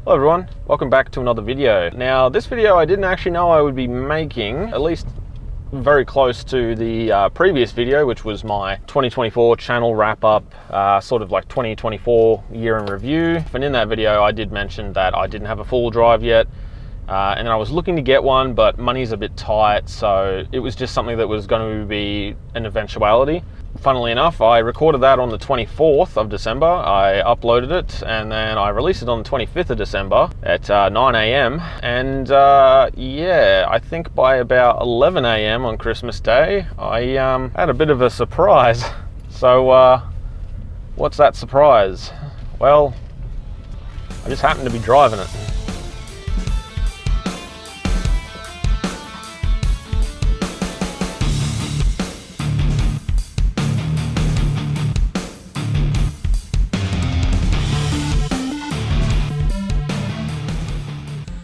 Hello everyone, welcome back to another video. Now this video I didn't actually know I would be making, at least very close to the previous video, which was my 2024 channel wrap up, sort of like 2024 year in review. And in that video I did mention that I didn't have a full drive yet, and I was looking to get one, but money's a bit tight, so it was just something that was going to be an eventuality. Funnily enough, I recorded that on the 24th of December, I uploaded it, and then I released it on the 25th of December at 9 AM. And yeah, I think by about 11 AM on Christmas Day, I had a bit of a surprise. So what's that surprise? Well, I just happened to be driving it.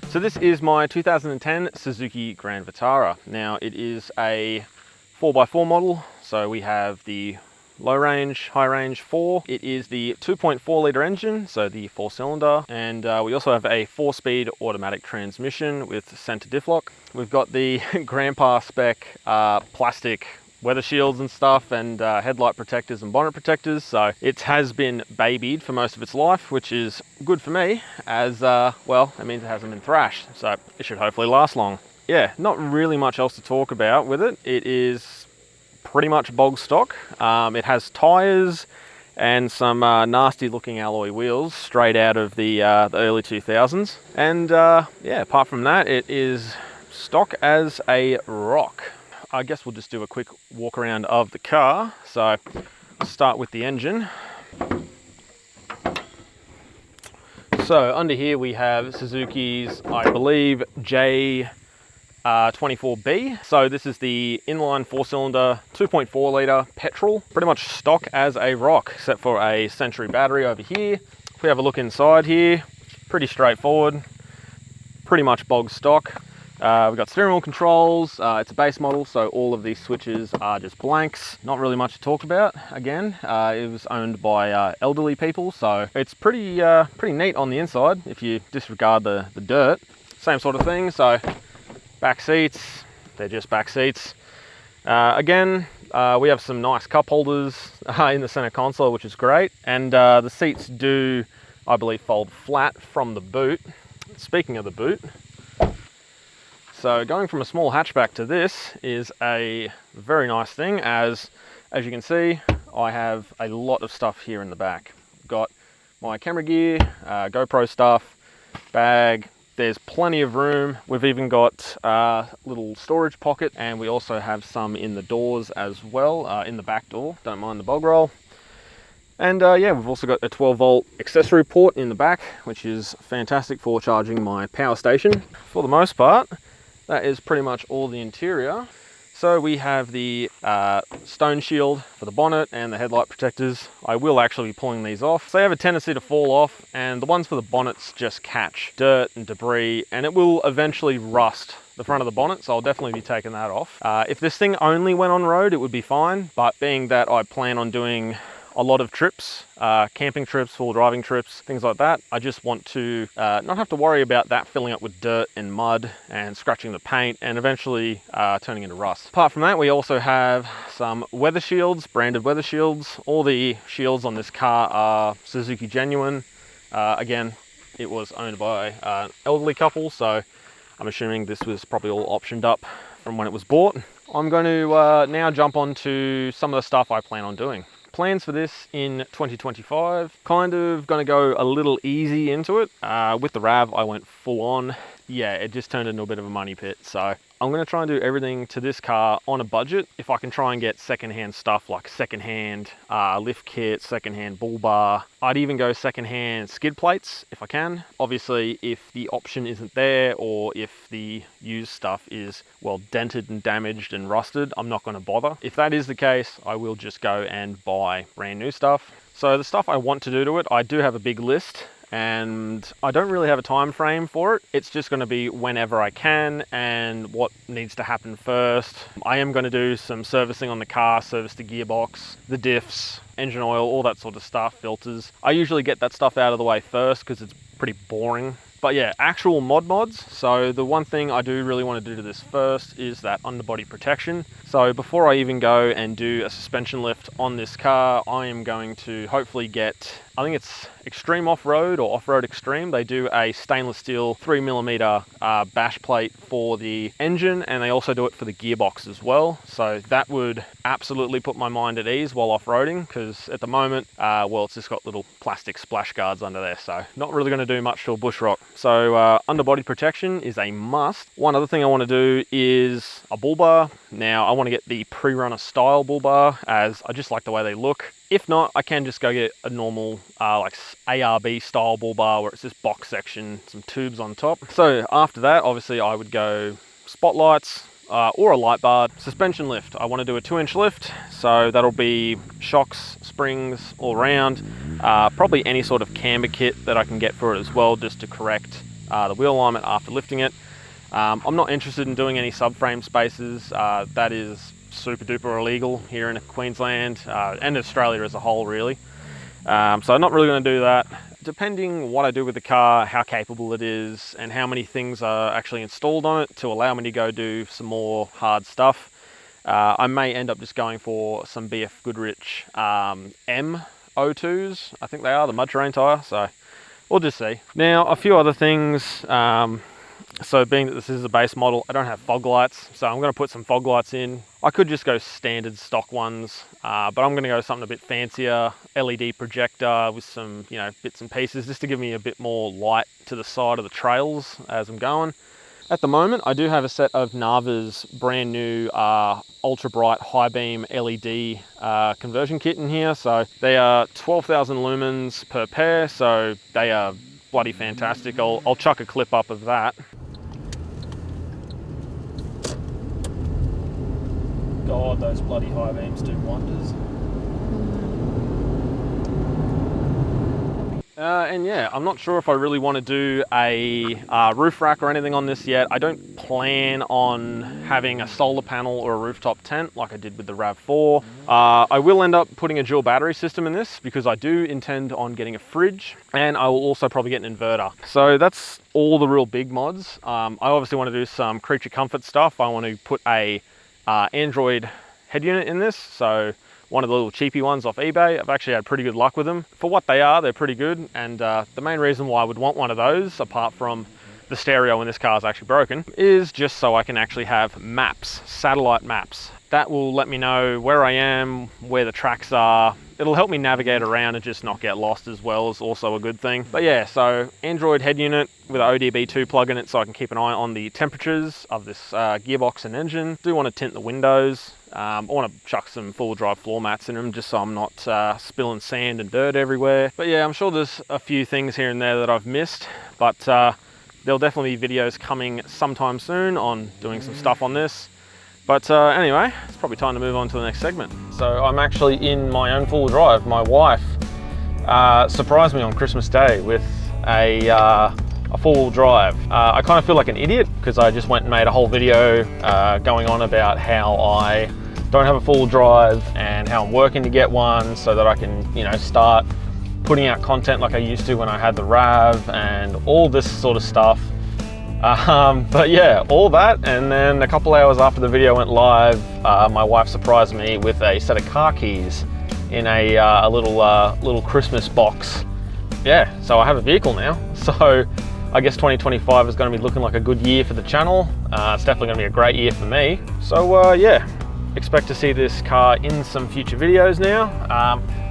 So this is my 2010 Suzuki Grand Vitara. Now it is a 4x4 model, so we have the low range, high range 4. It is the 2.4 litre engine, so the 4-cylinder, and we also have a 4-speed automatic transmission with centre diff lock. We've got the grandpa spec plastic weather shields and stuff, and headlight protectors and bonnet protectors, so it has been babied for most of its life, which is good for me, as well, it means it hasn't been thrashed, so it should hopefully last long. Yeah, not really much else to talk about with it. It is pretty much bog stock. It has tyres and some nasty looking alloy wheels straight out of the early 2000s, and yeah, apart from that, it is stock as a rock. I guess we'll just do a quick walk around of the car. So let's start with the engine. So under here we have Suzuki's, I believe, J24B. So this is the inline 4-cylinder 2.4 litre petrol, pretty much stock as a rock, except for a Century battery over here. If we have a look inside here, pretty straightforward, pretty much bog stock. We've got steering wheel controls. It's a base model, so all of these switches are just blanks. Not really much to talk about. Again, it was owned by elderly people, so it's pretty neat on the inside if you disregard the dirt. Same sort of thing, so back seats, they're just back seats. Again, we have some nice cup holders in the center console, which is great, and the seats do, I believe, fold flat from the boot. Speaking of the boot, so going from a small hatchback to this is a very nice thing, as you can see, I have a lot of stuff here in the back. Got my camera gear, GoPro stuff, bag, there's plenty of room. We've even got a little storage pocket, and we also have some in the doors as well, in the back door, don't mind the bog roll. And yeah, we've also got a 12-volt accessory port in the back, which is fantastic for charging my power station. For the most part, that is pretty much all the interior. So we have the stone shield for the bonnet and the headlight protectors. I will actually be pulling these off. So they have a tendency to fall off, and the ones for the bonnets just catch dirt and debris, and it will eventually rust the front of the bonnet, so I'll definitely be taking that off. If this thing only went on road, it would be fine, but being that I plan on doing a lot of trips, camping trips, full driving trips, things like that, I just want to not have to worry about that filling up with dirt and mud and scratching the paint and eventually turning into rust. Apart from that, we also have some weather shields, branded weather shields. All the shields on this car are Suzuki genuine. Again, it was owned by an elderly couple, so I'm assuming this was probably all optioned up from when it was bought. I'm going to now jump on to some of the stuff I plan on doing. Plans for this in 2025, kind of going to go a little easy into it. With the RAV, I went full on. Yeah, it just turned into a bit of a money pit. So I'm going to try and do everything to this car on a budget. If I can try and get secondhand stuff like secondhand lift kit, secondhand bull bar, I'd even go secondhand skid plates if I can. Obviously, if the option isn't there, or if the used stuff is, well, dented and damaged and rusted, I'm not going to bother. If that is the case, I will just go and buy brand new stuff. So the stuff I want to do to it, I do have a big list, and I don't really have a time frame for it. It's just going to be whenever I can and what needs to happen first. I am going to do some servicing on the car, service the gearbox, the diffs, engine oil, all that sort of stuff, filters. I usually get that stuff out of the way first because it's pretty boring. But yeah, actual mods. So the one thing I do really want to do to this first is that underbody protection. So before I even go and do a suspension lift on this car, I am going to hopefully get, I think it's Extreme Off-Road or Off-Road Extreme. They do a stainless steel 3mm bash plate for the engine, and they also do it for the gearbox as well. So that would absolutely put my mind at ease while off-roading, because at the moment, well, it's just got little plastic splash guards under there, so not really going to do much to a bush rock. So underbody protection is a must. One other thing I want to do is a bull bar. Now I want to get the pre-runner style bull bar, as I just like the way they look. If not, I can just go get a normal like ARB style bull bar where it's this box section, some tubes on top. So after that, obviously I would go spotlights or a light bar. Suspension lift, I want to do a 2-inch lift, so that'll be shocks, springs all around, probably any sort of camber kit that I can get for it as well, just to correct the wheel alignment after lifting it. I'm not interested in doing any subframe spaces. That is super duper illegal here in Queensland and Australia as a whole, really. So I'm not really going to do that. Depending what I do with the car, how capable it is, and how many things are actually installed on it to allow me to go do some more hard stuff, I may end up just going for some BF Goodrich M02s. I think they are the mud terrain tyre, so we'll just see. Now, a few other things. So being that this is a base model, I don't have fog lights, so I'm going to put some fog lights in. I could just go standard stock ones, but I'm going to go something a bit fancier, LED projector with some, you know, bits and pieces, just to give me a bit more light to the side of the trails as I'm going. At the moment, I do have a set of Nava's brand new ultra bright high beam LED conversion kit in here. So they are 12,000 lumens per pair, so they are bloody fantastic. I'll chuck a clip up of that. God, those bloody high beams do wonders. And yeah, I'm not sure if I really want to do a roof rack or anything on this yet. I don't plan on having a solar panel or a rooftop tent like I did with the RAV4. I will end up putting a dual battery system in this because I do intend on getting a fridge, and I will also probably get an inverter. So that's all the real big mods. I obviously want to do some creature comfort stuff. I want to put a Android head unit in this, so one of the little cheapy ones off eBay. I've actually had pretty good luck with them. For what they are, they're pretty good, and the main reason why I would want one of those, apart from the stereo when this car is actually broken, is just so I can actually have maps, satellite maps. That will let me know where I am, where the tracks are. It'll help me navigate around and just not get lost as well, is also a good thing. But yeah, so Android head unit with an ODB2 plug in it, so I can keep an eye on the temperatures of this gearbox and engine. Do want to tint the windows. I want to chuck some full drive floor mats in them just so I'm not spilling sand and dirt everywhere. But yeah, I'm sure there's a few things here and there that I've missed, but there'll definitely be videos coming sometime soon on doing some stuff on this. But anyway, it's probably time to move on to the next segment. So I'm actually in my own four-wheel drive. My wife surprised me on Christmas Day with a four-wheel drive. I kind of feel like an idiot because I just went and made a whole video going on about how I don't have a four-wheel drive and how I'm working to get one so that I can, you know, start putting out content like I used to when I had the RAV and all this sort of stuff. But yeah, all that, and then a couple hours after the video went live, my wife surprised me with a set of car keys in a little Christmas box. Yeah, so I have a vehicle now. So I guess 2025 is going to be looking like a good year for the channel. It's definitely going to be a great year for me. So yeah, expect to see this car in some future videos now.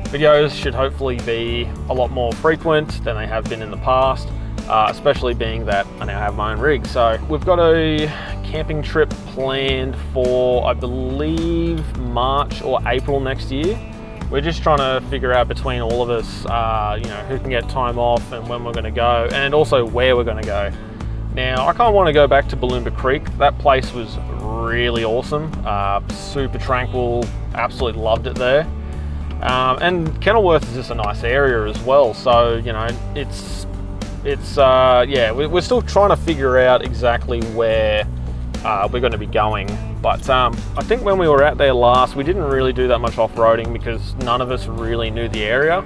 Videos should hopefully be a lot more frequent than they have been in the past. Especially being that I now have my own rig. So we've got a camping trip planned for, I believe, March or April next year. We're just trying to figure out between all of us, you know, who can get time off and when we're going to go, and also where we're going to go. Now, I kind of want to go back to Balloomba Creek. That place was really awesome, super tranquil, absolutely loved it there. And Kenilworth is just a nice area as well. So, you know, yeah, we're still trying to figure out exactly where we're going to be going. But I think when we were out there last, we didn't really do that much off-roading because none of us really knew the area.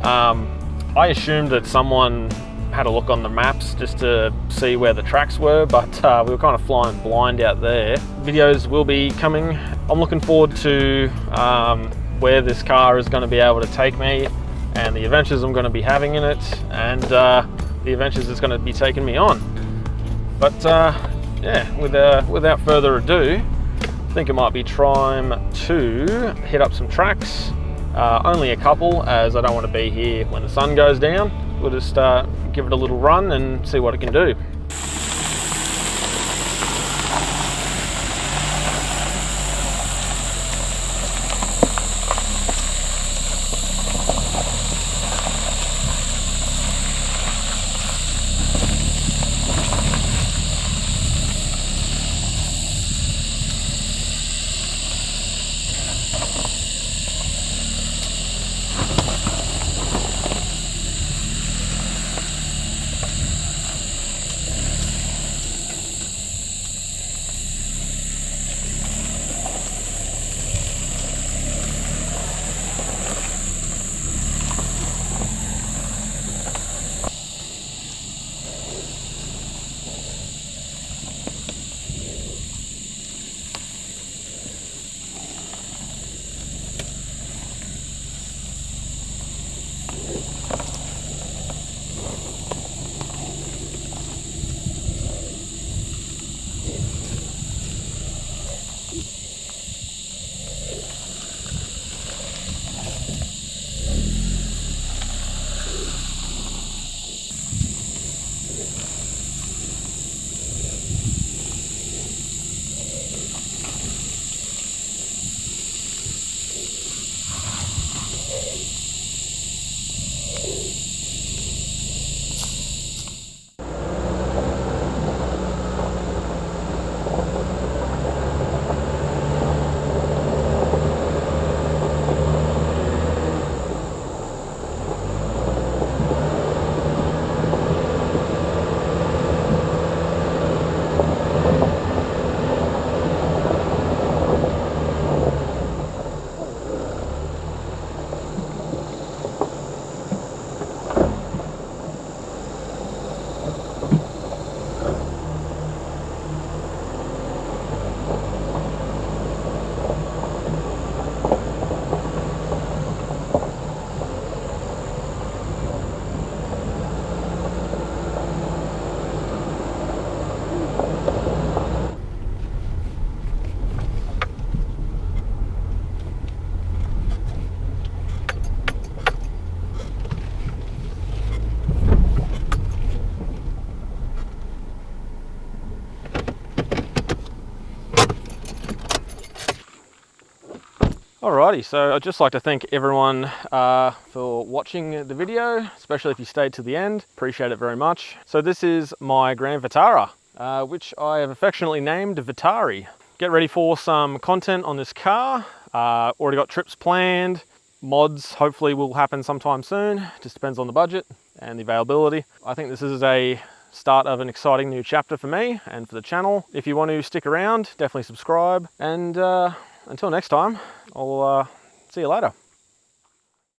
I assumed that someone had a look on the maps just to see where the tracks were, but we were kind of flying blind out there. Videos will be coming. I'm looking forward to where this car is going to be able to take me and the adventures I'm going to be having in it, and the adventures it's going to be taking me on. But yeah, without further ado, I think it might be time to hit up some tracks. Only a couple, as I don't want to be here when the sun goes down. We'll just give it a little run and see what it can do. Alrighty, so I'd just like to thank everyone for watching the video, especially if you stayed to the end. Appreciate it very much. So this is my Grand Vitara, which I have affectionately named Vitari. Get ready for some content on this car. Already got trips planned. Mods hopefully will happen sometime soon. Just depends on the budget and the availability. I think this is a start of an exciting new chapter for me and for the channel. If you want to stick around, definitely subscribe, and until next time, I'll see you later.